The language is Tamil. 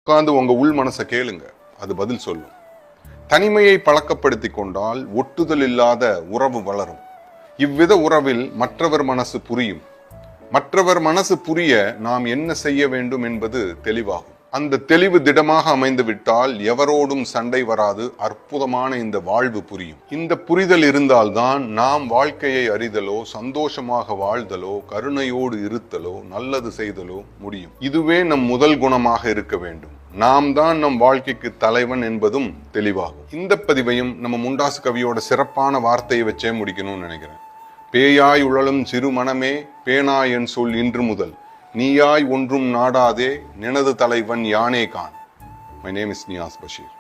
உட்கார்ந்து உங்க உள் மனசை கேளுங்க, அது பதில் சொல்லும். தனிமையை பழக்கப்படுத்தி கொண்டால் ஒட்டுதல் இல்லாத உறவு வளரும். இவ்வித உறவில் மற்றவர் மனசு புரியும். மற்றவர் மனசு புரிய நாம் என்ன செய்ய வேண்டும் என்பது தெளிவாகும். அந்த தெளிவு திடமாக அமைந்து விட்டால் எவரோடும் சண்டை வராது. அற்புதமான இந்த வாழ்வு புரியும். இந்த புரிதல் இருந்தால்தான் நாம் வாழ்க்கையை அறிதலோ, சந்தோஷமாக வாழ்தலோ, கருணையோடு இருத்தலோ, நல்லது செய்தலோ முடியும். இதுவே நம் முதல் குணமாக இருக்க வேண்டும். நாம் தான் நம் வாழ்க்கைக்கு தலைவன் என்பதும் தெளிவாகும். இந்த பதிவையும் நம்ம முண்டாசு கவியோட சிறப்பான வார்த்தையை வச்சே முடிக்கணும்னு நினைக்கிறேன். பேயாய் உழலும் சிறு மனமே பேனாய் என் சொல் இன்று முதல், நீயாய் ஒன்றும் நாடாதே நினது தலைவன் யானே கான். My name is Niyas Basheer.